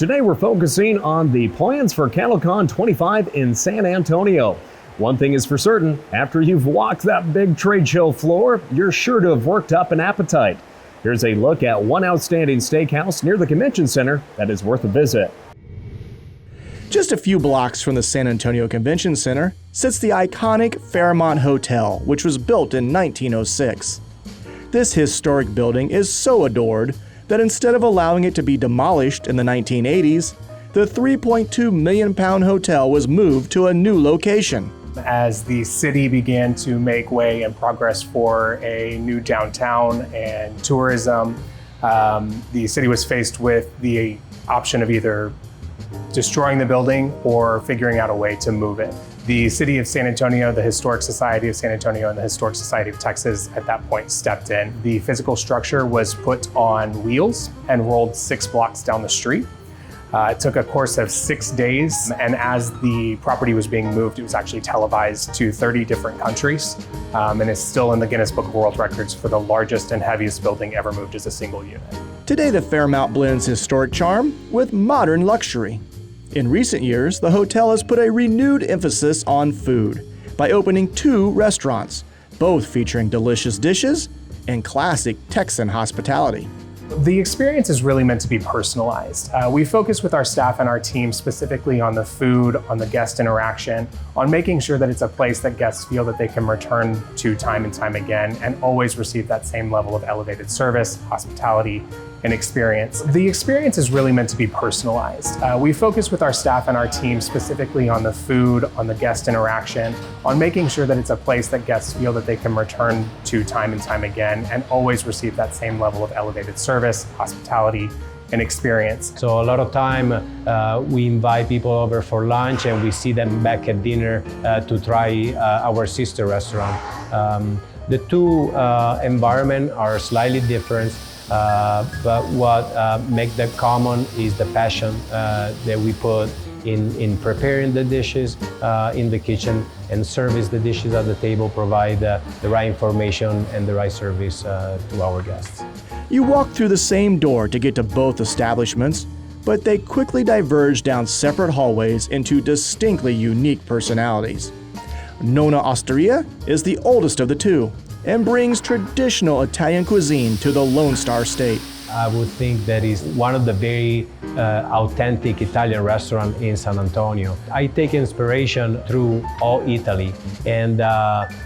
Today we're focusing on the plans for CattleCon 25 in San Antonio. One thing is for certain, after you've walked that big trade show floor, you're sure to have worked up an appetite. Here's a look at one outstanding steakhouse near the convention center that is worth a visit. Just a few blocks from the San Antonio Convention Center sits the iconic Fairmount Hotel, which was built in 1906. This historic building is so adored that instead of allowing it to be demolished in the 1980s, the £3.2 million hotel was moved to a new location. As the city began to make way and progress for a new downtown and tourism, the city was faced with the option of either destroying the building or figuring out a way to move it. The City of San Antonio, the Historic Society of San Antonio, and the Historic Society of Texas at that point stepped in. The physical structure was put on wheels and rolled 6 blocks down the street. It took a course of 6 days, and as the property was being moved, it was actually televised to 30 different countries, and is still in the Guinness Book of World Records for the largest and heaviest building ever moved as a single unit. Today, the Fairmount blends historic charm with modern luxury. In recent years, the hotel has put a renewed emphasis on food by opening 2 restaurants, both featuring delicious dishes and classic Texan hospitality. The experience is really meant to be personalized. We focus with our staff and our team specifically on the food, on the guest interaction, on making sure that it's a place that guests feel that they can return to time and time again and always receive that same level of elevated service, hospitality, and experience. The experience is really meant to be personalized. We focus with our staff and our team specifically on the food, on the guest interaction, on making sure that it's a place that guests feel that they can return to time and time again and always receive that same level of elevated service, hospitality, and experience. So a lot of time we invite people over for lunch and we see them back at dinner to try our sister restaurant. The two environments are slightly different. But what makes them common is the passion that we put in preparing the dishes in the kitchen and service the dishes at the table, provide the right information and the right service to our guests. You walk through the same door to get to both establishments, but they quickly diverge down separate hallways into distinctly unique personalities. Nonna Osteria is the oldest of the two and brings traditional Italian cuisine to the Lone Star State. I would think that is one of the very authentic Italian restaurants in San Antonio. I take inspiration through all Italy, and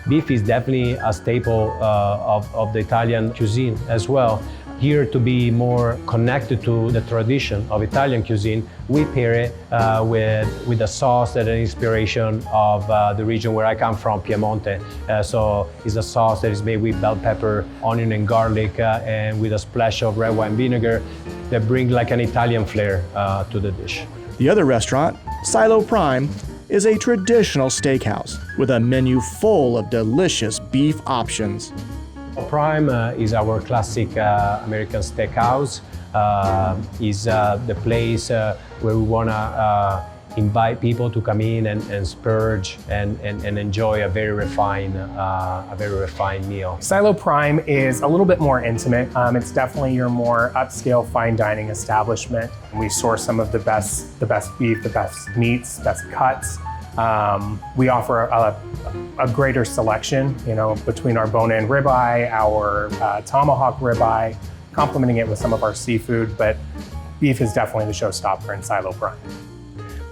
beef is definitely a staple of the Italian cuisine as well. Here, to be more connected to the tradition of Italian cuisine, we pair it with a sauce that is an inspiration of the region where I come from, Piemonte. So it's a sauce that is made with bell pepper, onion and garlic, and with a splash of red wine vinegar that brings like an Italian flair to the dish. The other restaurant, Silo Prime, is a traditional steakhouse with a menu full of delicious beef options. Prime is our classic American steakhouse. Is the place where we want to invite people to come in and splurge and enjoy a very refined meal. Silo Prime is a little bit more intimate. It's definitely your more upscale fine dining establishment. We source some of the best beef, the best meats, best cuts. We offer a greater selection, between our bone-in ribeye, our tomahawk ribeye, complementing it with some of our seafood, but beef is definitely the showstopper in Silo Prime.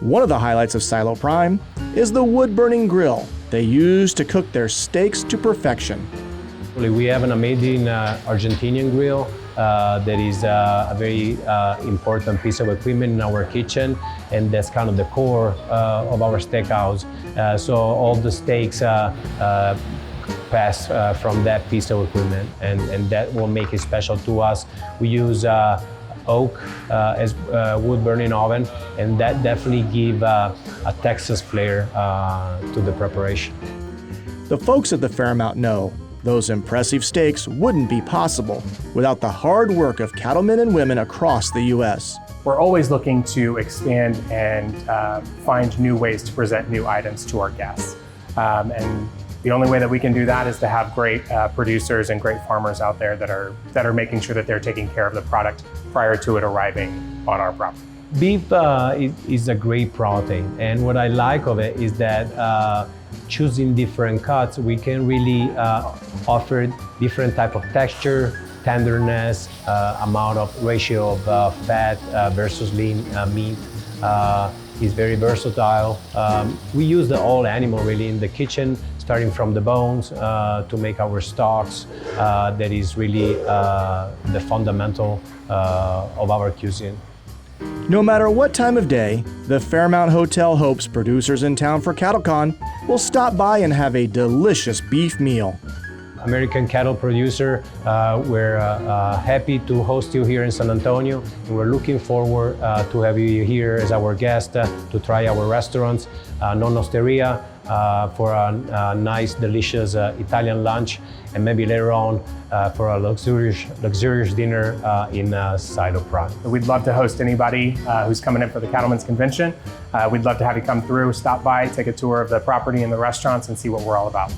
One of the highlights of Silo Prime is the wood-burning grill they use to cook their steaks to perfection. We have an amazing Argentinian grill that is a very important piece of equipment in our kitchen, and that's kind of the core of our steakhouse. So all the steaks pass from that piece of equipment, and that will make it special to us. We use oak as wood-burning oven, and that definitely gives a Texas flair to the preparation. The folks at the Fairmount know those impressive steaks wouldn't be possible without the hard work of cattlemen and women across the U.S. We're always looking to expand and find new ways to present new items to our guests. And the only way that we can do that is to have great producers and great farmers out there that are making sure that they're taking care of the product prior to it arriving on our property. Beef is a great protein, and what I like of it is that choosing different cuts, we can really offer different type of texture, tenderness, amount of ratio of fat versus lean meat. Is very versatile. We use the whole animal really in the kitchen, starting from the bones to make our stocks. That is really the fundamental of our cuisine. No matter what time of day, the Fairmount Hotel hopes producers in town for CattleCon will stop by and have a delicious beef meal. American cattle producer, we're happy to host you here in San Antonio, and we're looking forward to have you here as our guest to try our restaurants, Nonna Osteria, for a nice, delicious Italian lunch, and maybe later on for a luxurious dinner in Side of Prime. We'd love to host anybody who's coming in for the Cattlemen's Convention. We'd love to have you come through, stop by, take a tour of the property and the restaurants, and see what we're all about.